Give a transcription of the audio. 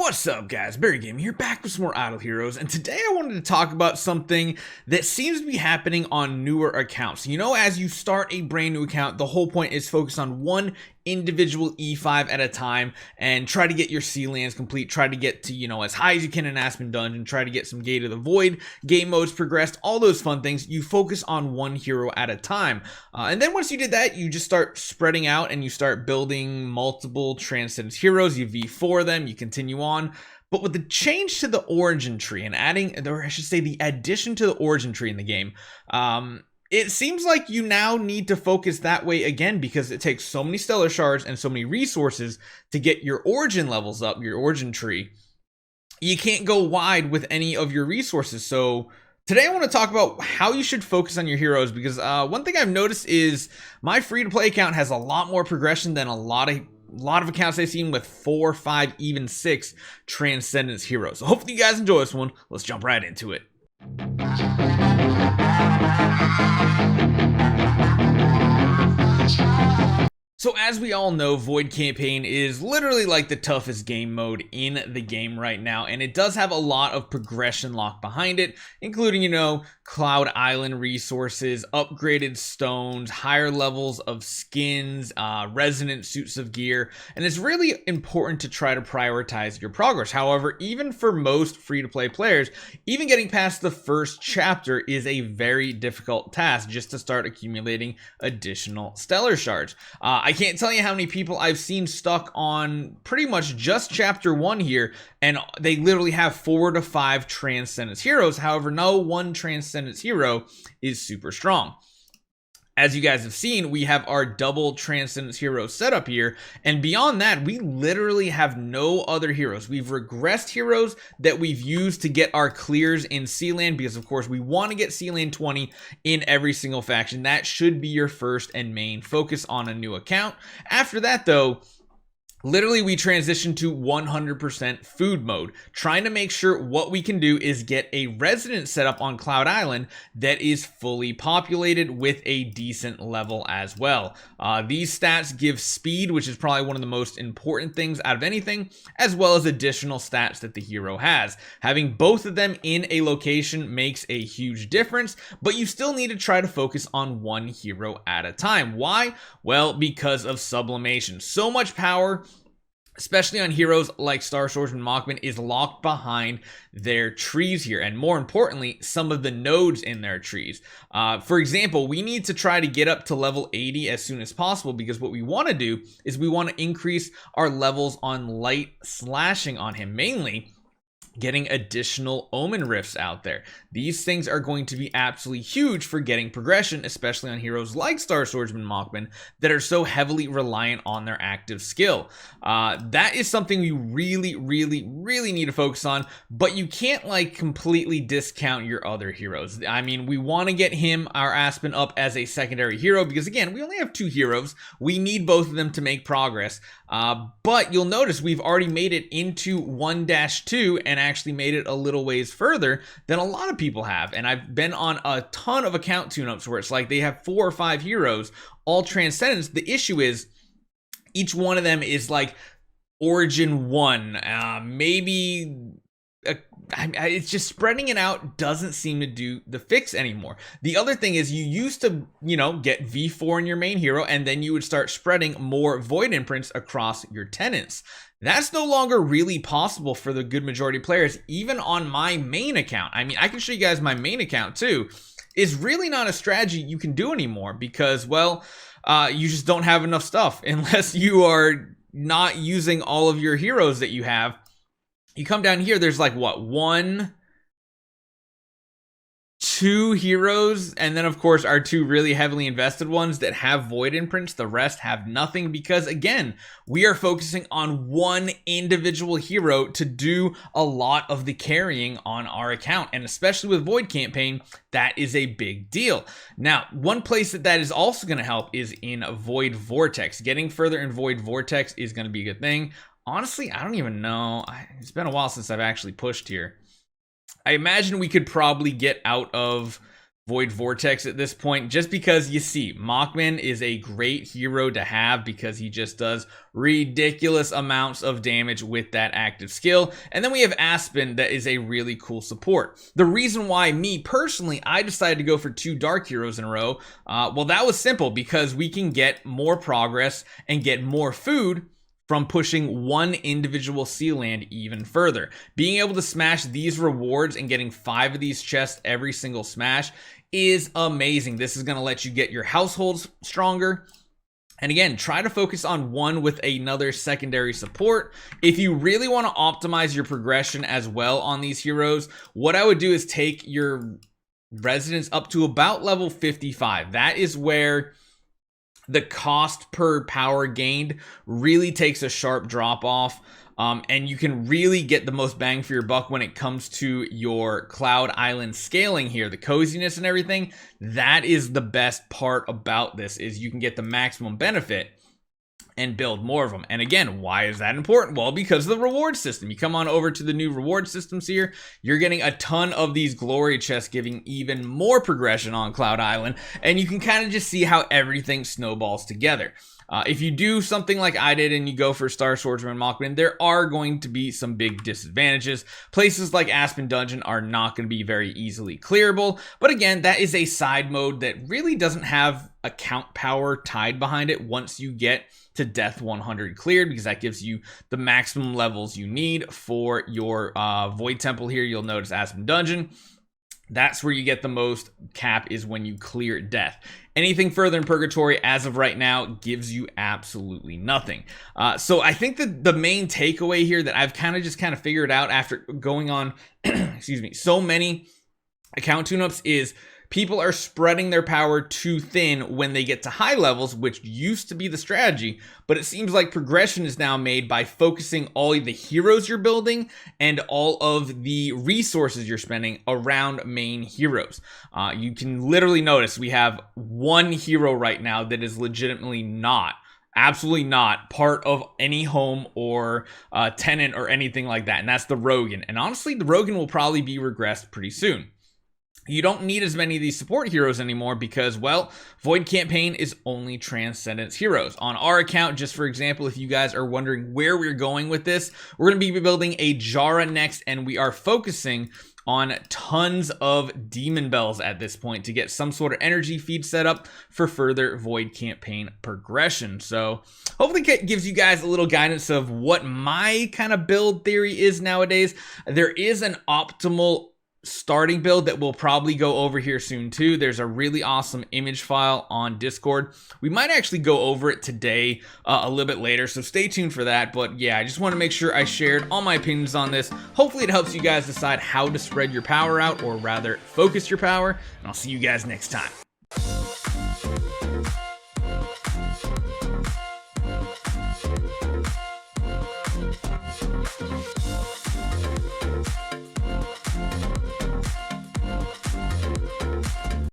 What's up, guys? Barry Gaming here, back with some more Idle Heroes, and today I wanted to talk about something that seems to be happening on newer accounts. You know, as you start a brand new account, the whole point is focus on one individual E5 at a time and try to get your sea lands complete, try to get to, as high as you can in Aspen Dungeon, try to get some Gate of the Void, game modes progressed, all those fun things. You focus on one hero at a time. And then once you did that, you just start spreading out and you start building multiple Transcendence Heroes, you V4 them, you continue on. But with the change to the origin tree and adding, or I should say the addition to the origin tree in the game, it seems like you now need to focus that way again because it takes so many stellar shards and so many resources to get your origin levels up, your origin tree. You can't go wide with any of your resources. So today I want to talk about how you should focus on your heroes because one thing I've noticed is my free-to-play account has a lot more progression than a lot of accounts I've seen with 4, 5, even 6 Transcendence Heroes. So hopefully you guys enjoy this one. Let's jump right into it. So as we all know, Void Campaign is literally like the toughest game mode in the game right now, and it does have a lot of progression locked behind it, including, Cloud Island resources, upgraded stones, higher levels of skins, resonant suits of gear, and it's really important to try to prioritize your progress. However, even for most free-to-play players, even getting past the first chapter is a very difficult task just to start accumulating additional stellar shards. I can't tell you how many people I've seen stuck on pretty much just chapter 1 here, and they literally have 4 to 5 Transcendence Heroes. However, no one Transcendence Hero is super strong. As you guys have seen, we have our double Transcendence Hero setup here, and beyond that, we literally have no other heroes. We've regressed heroes that we've used to get our clears in Sealand, because of course we want to get Sealand 20 in every single faction. That should be your first and main focus on a new account. After that though, literally, we transition to 100% food mode, trying to make sure what we can do is get a resident setup on Cloud Island that is fully populated with a decent level as well. These stats give speed, which is probably one of the most important things out of anything, as well as additional stats that the hero has. Having both of them in a location makes a huge difference, but you still need to try to focus on one hero at a time. Why? Well, because of sublimation. So much power, especially on heroes like Star Swordsman Mockman, is locked behind their trees here, and more importantly, some of the nodes in their trees. For example, we need to try to get up to level 80 as soon as possible, because what we want to do is we want to increase our levels on light slashing on him, mainly getting additional Omen Rifts out there. These things are going to be absolutely huge for getting progression, especially on heroes like Star Swordsman Mockman that are so heavily reliant on their active skill. That is something we really need to focus on, but you can't completely discount your other heroes. I mean, we want to get him, our Aspen, up as a secondary hero because again, we only have 2 heroes. We need both of them to make progress. But you'll notice we've already made it into 1-2 and actually made it a little ways further than a lot of people have. And I've been on a ton of account tune-ups where it's like they have 4 or 5 heroes, all Transcendence. The issue is each one of them is like Origin 1, maybe... it's just spreading it out doesn't seem to do the fix anymore. The other thing is you used to, get V4 in your main hero, and then you would start spreading more Void Imprints across your tenants. That's no longer really possible for the good majority of players, even on my main account. I mean, I can show you guys my main account too. It's really not a strategy you can do anymore because, well, you just don't have enough stuff unless you are not using all of your heroes that you have. You come down here, there's like what, 1, 2 heroes, and then of course our 2 really heavily invested ones that have Void Imprints. The rest have nothing because again, we are focusing on one individual hero to do a lot of the carrying on our account, and especially with Void Campaign, that is a big deal. Now, one place that is also going to help is in Void Vortex. Getting further in Void Vortex is going to be a good thing. Honestly, I don't even know. It's been a while since I've actually pushed here. I imagine we could probably get out of Void Vortex at this point, just because you see Mockman is a great hero to have because he just does ridiculous amounts of damage with that active skill. And then we have Aspen that is a really cool support. The reason why me personally, I decided to go for 2 dark heroes in a row, well, that was simple because we can get more progress and get more food from pushing one individual sea land even further. Being able to smash these rewards and getting 5 of these chests every single smash is amazing. This is going to let you get your households stronger. And again, try to focus on one with another secondary support. If you really want to optimize your progression as well on these heroes, what I would do is take your residents up to about level 55. That is where the cost per power gained really takes a sharp drop off, and you can really get the most bang for your buck when it comes to your Cloud Island scaling here, the coziness and everything. That is the best part about this, is you can get the maximum benefit and build more of them. And again, why is that important? Well, because of the reward system. You come on over to the new reward systems here, you're getting a ton of these glory chests, giving even more progression on Cloud Island, and you can kind of just see how everything snowballs together. If you do something like I did and you go for Star Swordsman and Mockman, there are going to be some big disadvantages. Places like Aspen Dungeon are not going to be very easily clearable, but again, that is a side mode that really doesn't have account power tied behind it once you get to Death 100 cleared, because that gives you the maximum levels you need for your Void Temple here. You'll notice Aspen Dungeon. That's where you get the most cap, is when you clear Death. Anything further in Purgatory as of right now gives you absolutely nothing. So I think that the main takeaway here that I've kind of figured out after going on, excuse me, so many account tune-ups is people are spreading their power too thin when they get to high levels, which used to be the strategy, but it seems like progression is now made by focusing all of the heroes you're building and all of the resources you're spending around main heroes. You can literally notice we have one hero right now that is legitimately absolutely not part of any home or tenant or anything like that, and that's the Rogan. And honestly, the Rogan will probably be regressed pretty soon. You don't need as many of these support heroes anymore because, well, Void Campaign is only Transcendence Heroes. On our account, just for example, if you guys are wondering where we're going with this, we're going to be building a Jara next, and we are focusing on tons of demon bells at this point to get some sort of energy feed set up for further Void Campaign progression. So hopefully it gives you guys a little guidance of what my kind of build theory is nowadays. There is an optimal starting build that we'll probably go over here soon too. There's a really awesome image file on Discord. We might actually go over it today a little bit later, so stay tuned for that. But yeah, I just want to make sure I shared all my opinions on this. Hopefully it helps you guys decide how to spread your power out, or rather focus your power, and I'll see you guys next time.